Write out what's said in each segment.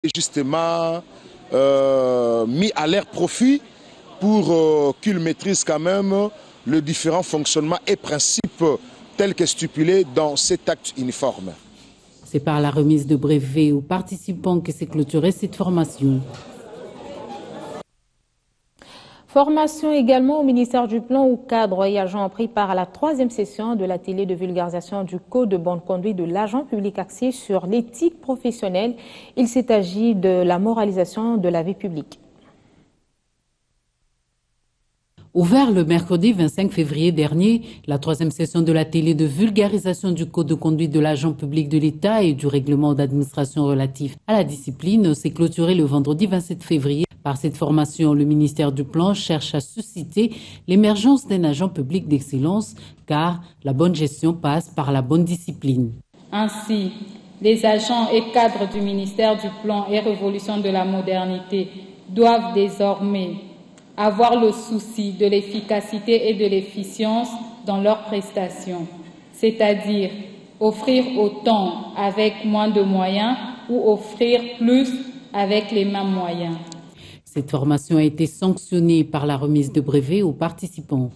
justement mis à leur profit pour qu'ils maîtrisent quand même le différent fonctionnement et principes tels que stipulés dans cet acte uniforme. C'est par la remise de brevets aux participants que s'est clôturée cette formation. Formation également au ministère du Plan aux cadres et agents pris part à la 3e session de l'atelier de vulgarisation du Code de bonne conduite de l'agent public axé sur l'éthique professionnelle. Il s'est agi de la moralisation de la vie publique. Ouvert le mercredi 25 février dernier, la 3e session de l'atelier de vulgarisation du Code de conduite de l'agent public de l'État et du règlement d'administration relatif à la discipline s'est clôturée le vendredi 27 février. Par cette formation, le ministère du Plan cherche à susciter l'émergence d'un agent public d'excellence, car la bonne gestion passe par la bonne discipline. Ainsi, les agents et cadres du ministère du Plan et Révolution de la modernité doivent désormais avoir le souci de l'efficacité et de l'efficience dans leurs prestations, c'est-à-dire offrir autant avec moins de moyens ou offrir plus avec les mêmes moyens. Cette formation a été sanctionnée par la remise de brevets aux participants.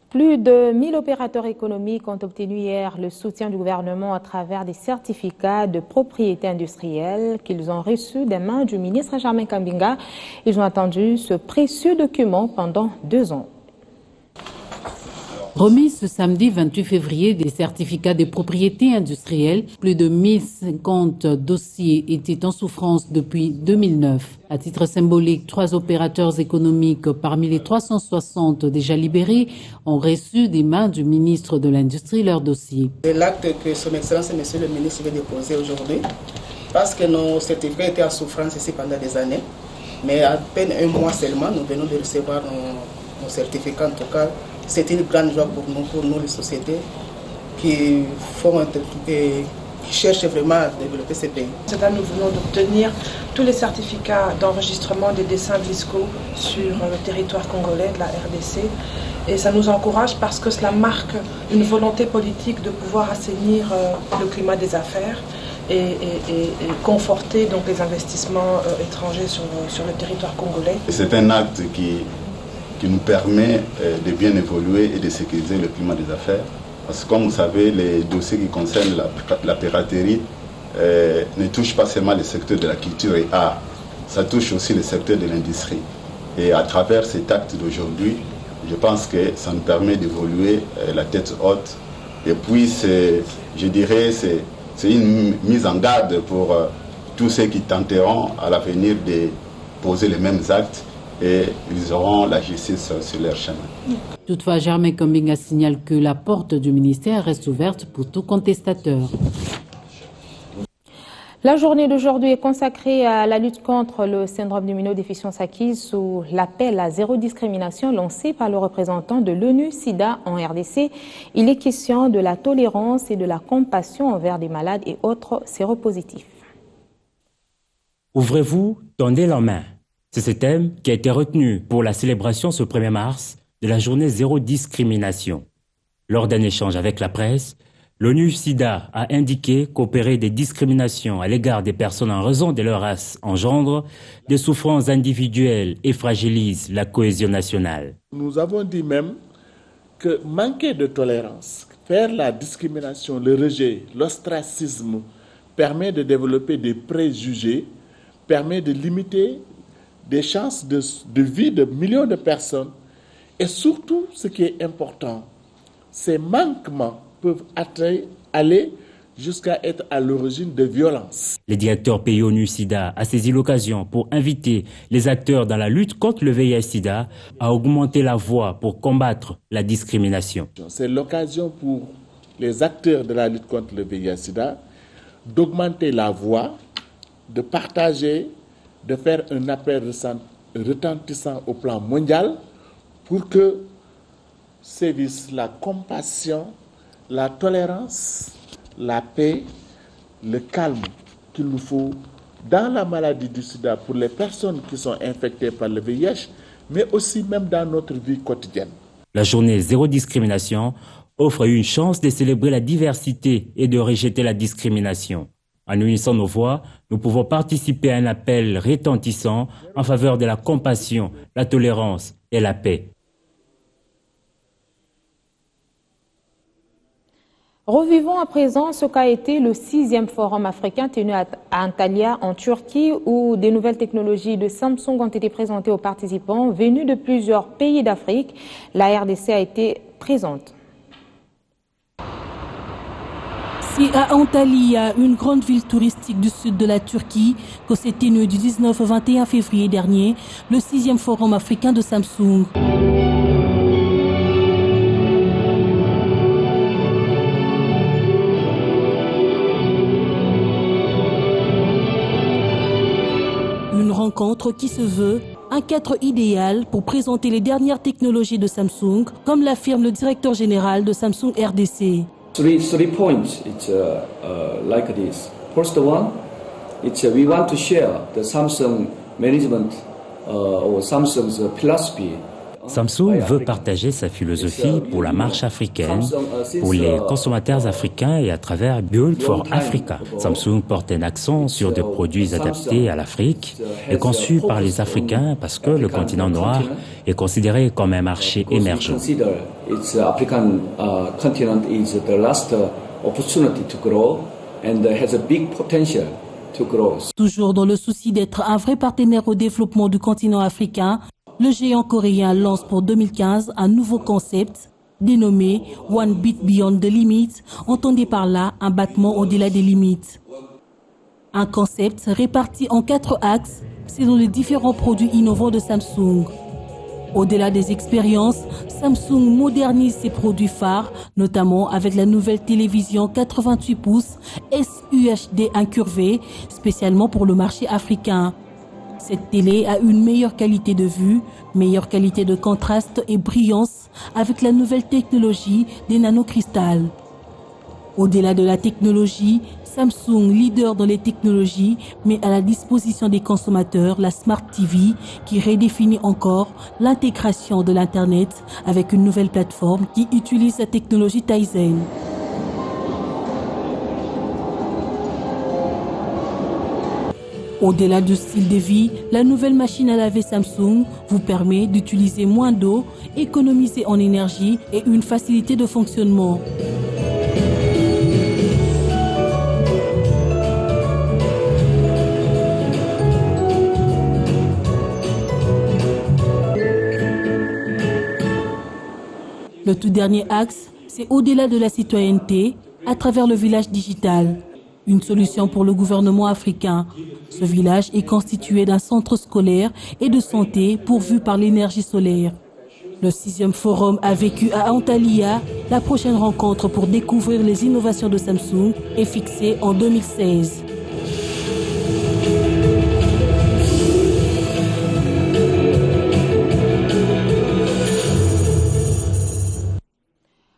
Plus de 1000 opérateurs économiques ont obtenu hier le soutien du gouvernement à travers des certificats de propriété industrielle qu'ils ont reçus des mains du ministre Germain Kambinga. Ils ont attendu ce précieux document pendant 2 ans. Remis ce samedi 28 février des certificats de propriété industrielle, plus de 1050 dossiers étaient en souffrance depuis 2009. À titre symbolique, 3 opérateurs économiques parmi les 360 déjà libérés ont reçu des mains du ministre de l'Industrie leurs dossiers. C'est l'acte que Son Excellence et Monsieur le ministre veut déposer aujourd'hui, parce que nos certificats étaient en souffrance ici pendant des années, mais à peine 1 mois seulement, nous venons de recevoir nos certificats. En tout cas, c'est une grande joie pour nous les sociétés qui cherchent vraiment à développer ces pays. Nous venons d'obtenir tous les certificats d'enregistrement des dessins fiscaux sur le territoire congolais de la RDC. Et ça nous encourage parce que cela marque une volonté politique de pouvoir assainir le climat des affaires et conforter donc les investissements étrangers sur le territoire congolais. C'est un acte qui nous permet de bien évoluer et de sécuriser le climat des affaires. Parce que comme vous savez, les dossiers qui concernent la piraterie ne touchent pas seulement le secteur de la culture et art, ça touche aussi le secteur de l'industrie. Et à travers cet acte d'aujourd'hui, je pense que ça nous permet d'évoluer la tête haute. Et puis, je dirais, c'est une mise en garde pour tous ceux qui tenteront à l'avenir de poser les mêmes actes, et ils auront la justice sur leur chemin. Toutefois, Germain Kambinga signale que la porte du ministère reste ouverte pour tout contestateur. La journée d'aujourd'hui est consacrée à la lutte contre le syndrome d'immunodéficience acquise sous l'appel à zéro discrimination lancé par le représentant de l'ONU-SIDA en RDC. Il est question de la tolérance et de la compassion envers des malades et autres séropositifs. Ouvrez-vous, tendez la main. C'est ce thème qui a été retenu pour la célébration ce 1er mars de la journée zéro discrimination. Lors d'un échange avec la presse, l'ONU-SIDA a indiqué qu'opérer des discriminations à l'égard des personnes en raison de leur race engendre des souffrances individuelles et fragilise la cohésion nationale. Nous avons dit même que manquer de tolérance, faire la discrimination, le rejet, l'ostracisme permet de développer des préjugés, permet de limiter des chances de vie de millions de personnes. Et surtout, ce qui est important, ces manquements peuvent aller jusqu'à être à l'origine de violences. Le directeur pays ONU-SIDA a saisi l'occasion pour inviter les acteurs dans la lutte contre le VIH-SIDA à augmenter la voix pour combattre la discrimination. C'est l'occasion pour les acteurs de la lutte contre le VIH-SIDA d'augmenter la voix, de partager, de faire un appel retentissant au plan mondial pour que sévissent la compassion, la tolérance, la paix, le calme qu'il nous faut dans la maladie du sida pour les personnes qui sont infectées par le VIH, mais aussi même dans notre vie quotidienne. La journée zéro discrimination offre une chance de célébrer la diversité et de rejeter la discrimination. En unissant nos voix, nous pouvons participer à un appel retentissant en faveur de la compassion, la tolérance et la paix. Revivons à présent ce qu'a été le 6e forum africain tenu à Antalya en Turquie où des nouvelles technologies de Samsung ont été présentées aux participants venus de plusieurs pays d'Afrique. La RDC a été présente. C'est à Antalya, une grande ville touristique du sud de la Turquie, que s'est tenu du 19 au 21 février dernier le 6e forum africain de Samsung. Une rencontre qui se veut un cadre idéal pour présenter les dernières technologies de Samsung, comme l'affirme le directeur général de Samsung RDC. Three points. It's like this. First one, it's we want to share the Samsung management or Samsung's philosophy. Samsung veut partager sa philosophie pour la marche africaine, pour les consommateurs africains et à travers Build for Africa. Samsung porte un accent sur des produits adaptés à l'Afrique et conçus par les Africains parce que le continent noir est considéré comme un marché émergent. African continent is the last opportunity to grow and has a big potential to grow. Toujours dans le souci d'être un vrai partenaire au développement du continent africain, le géant coréen lance pour 2015 un nouveau concept dénommé One Beat Beyond the Limits, entendez par là un battement au-delà des limites. Un concept réparti en 4 axes selon les différents produits innovants de Samsung. Au-delà des expériences, Samsung modernise ses produits phares, notamment avec la nouvelle télévision 88 pouces SUHD incurvée, spécialement pour le marché africain. Cette télé a une meilleure qualité de vue, meilleure qualité de contraste et brillance avec la nouvelle technologie des nanocristals. Au-delà de la technologie, Samsung, leader dans les technologies, met à la disposition des consommateurs la Smart TV qui redéfinit encore l'intégration de l'Internet avec une nouvelle plateforme qui utilise la technologie Tizen. Au-delà du style de vie, la nouvelle machine à laver Samsung vous permet d'utiliser moins d'eau, économiser en énergie et une facilité de fonctionnement. Le tout dernier axe, c'est au-delà de la citoyenneté, à travers le village digital. Une solution pour le gouvernement africain. Ce village est constitué d'un centre scolaire et de santé pourvu par l'énergie solaire. Le 6e forum a vécu à Antalya. La prochaine rencontre pour découvrir les innovations de Samsung est fixée en 2016.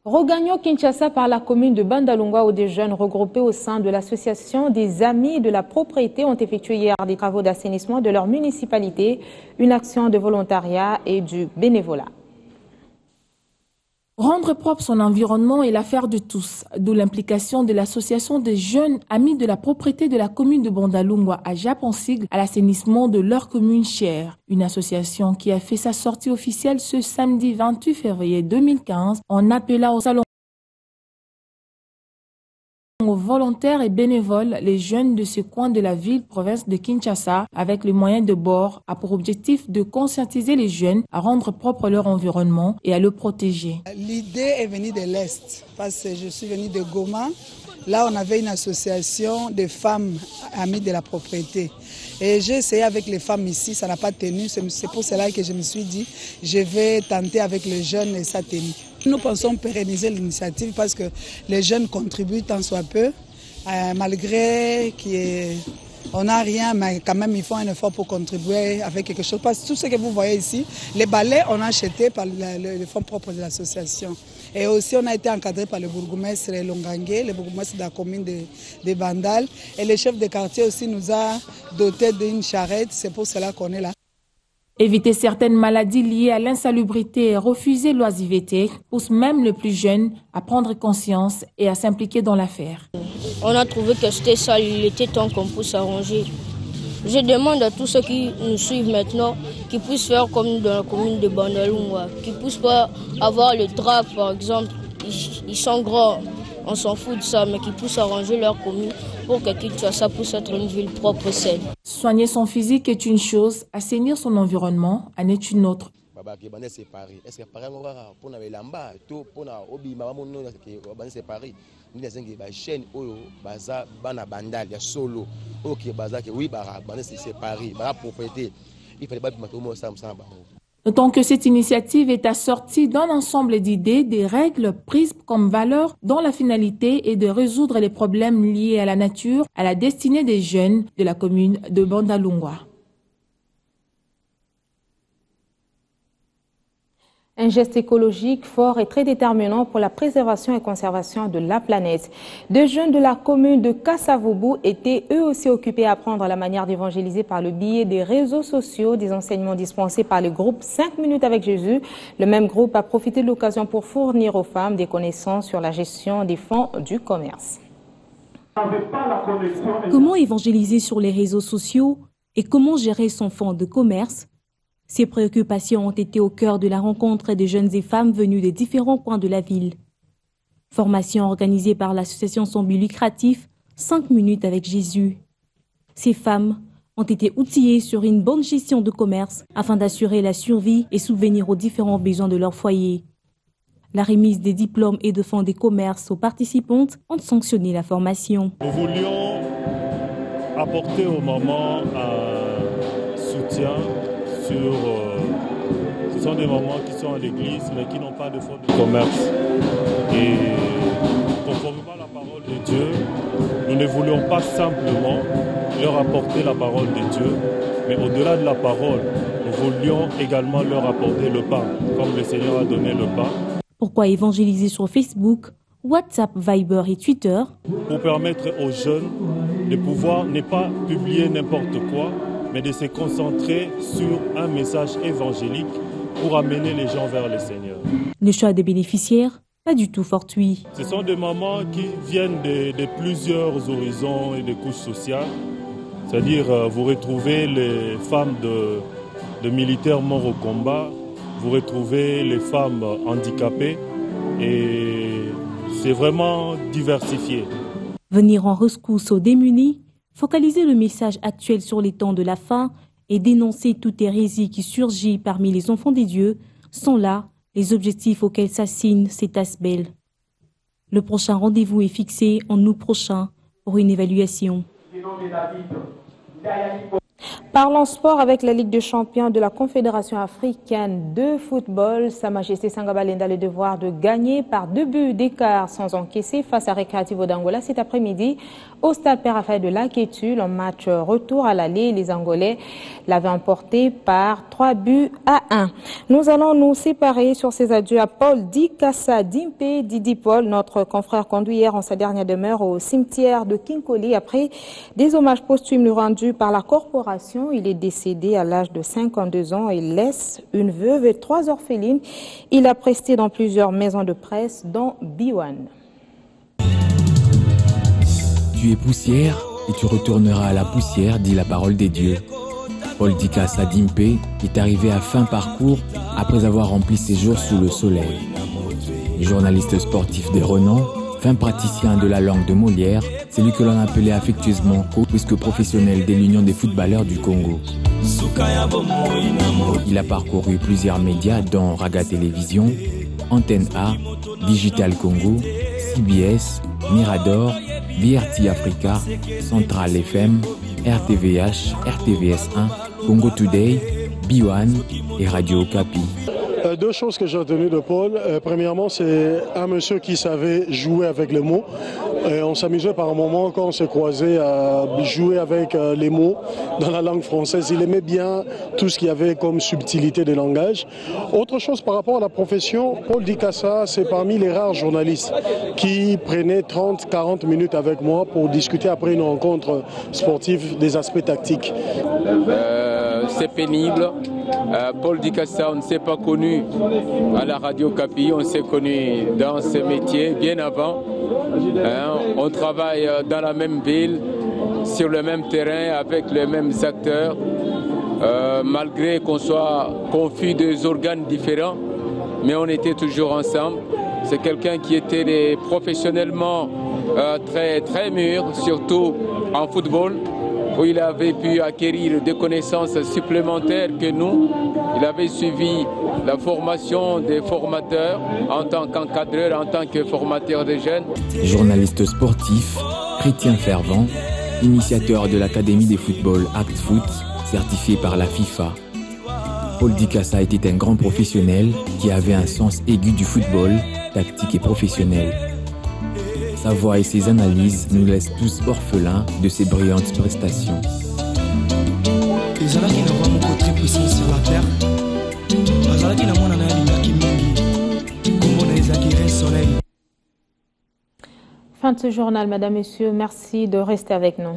Regagnons Kinshasa par la commune de Bandalungwa où des jeunes regroupés au sein de l'association des Amis de la Propriété ont effectué hier des travaux d'assainissement de leur municipalité, une action de volontariat et du bénévolat. Rendre propre son environnement est l'affaire de tous, d'où l'implication de l'association des jeunes amis de la propriété de la commune de Bandalungwa à Japonsigle à l'assainissement de leur commune chère. Une association qui a fait sa sortie officielle ce samedi 28 février 2015 en appelant au salon aux volontaires et bénévoles, les jeunes de ce coin de la ville-province de Kinshasa, avec les moyens de bord, a pour objectif de conscientiser les jeunes à rendre propre leur environnement et à le protéger. L'idée est venue de l'Est, parce que je suis venue de Goma. Là, on avait une association de femmes amies de la propriété. Et j'ai essayé avec les femmes ici, ça n'a pas tenu. C'est pour cela que je me suis dit, je vais tenter avec les jeunes et ça a tenu. Nous pensons pérenniser l'initiative parce que les jeunes contribuent tant soit peu, malgré qu'on n'a rien, mais quand même ils font un effort pour contribuer avec quelque chose. Parce que tout ce que vous voyez ici, les balais, on a acheté par les fonds propres de l'association. Et aussi, on a été encadré par le bourgmestre Longangue, le bourgmestre de la commune de Bandal. Et le chef de quartier aussi nous a doté d'une charrette, c'est pour cela qu'on est là. Éviter certaines maladies liées à l'insalubrité et refuser l'oisiveté pousse même le plus jeune à prendre conscience et à s'impliquer dans l'affaire. On a trouvé que c'était ça, il était temps qu'on puisse s'arranger. Je demande à tous ceux qui nous suivent maintenant qu'ils puissent faire comme dans la commune de Bandalungwa, qu'ils ne puissent pas avoir le drac par exemple. Ils sont grands, on s'en fout de ça, mais qu'ils puissent arranger leur commune pour que Kinshasa puisse être une ville propre et saine. Soigner son physique est une chose, assainir son environnement en est une autre. D'autant que cette initiative est assortie d'un ensemble d'idées, des règles prises comme valeur dont la finalité est de résoudre les problèmes liés à la nature, à la destinée des jeunes de la commune de Bandalungwa. Un geste écologique fort et très déterminant pour la préservation et conservation de la planète. Deux jeunes de la commune de Kasavubu étaient eux aussi occupés à apprendre la manière d'évangéliser par le biais des réseaux sociaux, des enseignements dispensés par le groupe 5 minutes avec Jésus. Le même groupe a profité de l'occasion pour fournir aux femmes des connaissances sur la gestion des fonds du commerce. Comment évangéliser sur les réseaux sociaux et comment gérer son fonds de commerce? Ces préoccupations ont été au cœur de la rencontre des jeunes et femmes venues des différents coins de la ville. Formation organisée par l'association sans but lucratif 5 minutes avec Jésus. Ces femmes ont été outillées sur une bonne gestion de commerce afin d'assurer la survie et subvenir aux différents besoins de leur foyer. La remise des diplômes et de fonds des commerces aux participantes ont sanctionné la formation. Nous voulions apporter au moment un soutien. Ce sont des mamans qui sont à l'église mais qui n'ont pas de fonds de commerce. Et conformément à la parole de Dieu, nous ne voulions pas simplement leur apporter la parole de Dieu, mais au-delà de la parole, nous voulions également leur apporter le pain, comme le Seigneur a donné le pain. Pourquoi évangéliser sur Facebook, WhatsApp, Viber et Twitter? Pour permettre aux jeunes de pouvoir ne pas publier n'importe quoi, mais de se concentrer sur un message évangélique pour amener les gens vers le Seigneur. Le choix des bénéficiaires, pas du tout fortuit. Ce sont des mamans qui viennent de plusieurs horizons et de couches sociales. C'est-à-dire, vous retrouvez les femmes de militaires morts au combat, vous retrouvez les femmes handicapées, et c'est vraiment diversifié. Venir en rescousse aux démunis, focaliser le message actuel sur les temps de la fin et dénoncer toute hérésie qui surgit parmi les enfants des dieux sont là les objectifs auxquels s'assigne cet ASBEL. Le prochain rendez-vous est fixé en août prochain pour une évaluation. Parlons sport avec la Ligue des champions de la Confédération africaine de football. Sa Majesté Sangabalenda a le devoir de gagner par 2 buts d'écart sans encaisser face à Recreativo d'Angola cet après-midi au stade Père Raphaël de Lakétul. En match retour à l'aller, les Angolais l'avaient emporté par 3-1. Nous allons nous séparer sur ces adieux à Paul Dikassa Dimpe Didi Paul. Notre confrère conduit hier en sa dernière demeure au cimetière de Kinkoli après des hommages posthumes rendus par la corporation. Il est décédé à l'âge de 52 ans et laisse une veuve et 3 orphelines. Il a presté dans plusieurs maisons de presse, dont B1. Tu es poussière et tu retourneras à la poussière, dit la parole des dieux. Paul Dikassa Dimpe est arrivé à fin parcours après avoir rempli ses jours sous le soleil. Journaliste sportif de renom, fin praticien de la langue de Molière, c'est lui que l'on appelait affectueusement Co, puisque professionnel de l'Union des footballeurs du Congo. Il a parcouru plusieurs médias dont Raga Télévision, Antenne A, Digital Congo, CBS, Mirador, BRT Africa, Central FM, RTVH, RTVS1, Congo Today, B1 et Radio Okapi. 2 choses que j'ai retenues de Paul. Premièrement, c'est un monsieur qui savait jouer avec les mots. On s'amusait par un moment quand on s'est croisés à jouer avec les mots dans la langue française. Il aimait bien tout ce qu'il y avait comme subtilité de langage. Autre chose par rapport à la profession, Paul Dikassa, c'est parmi les rares journalistes qui prenaient 30-40 minutes avec moi pour discuter après une rencontre sportive des aspects tactiques. c'est pénible. Paul Dicassa, on ne s'est pas connu à la Radio Capi, on s'est connu dans ce métier bien avant. On travaille dans la même ville, sur le même terrain, avec les mêmes acteurs, malgré qu'on soit confus des organes différents, mais on était toujours ensemble. C'est quelqu'un qui était professionnellement très mûr, surtout en football, où il avait pu acquérir des connaissances supplémentaires que nous. Il avait suivi la formation des formateurs en tant qu'encadreur, en tant que formateur de jeunes. Journaliste sportif, chrétien fervent, initiateur de l'Académie de football Act Foot, certifié par la FIFA. Paul Dicassa était un grand professionnel qui avait un sens aigu du football, tactique et professionnel. Sa voix et ses analyses nous laissent tous orphelins de ses brillantes prestations. Fin de ce journal, Madame, Messieurs, merci de rester avec nous.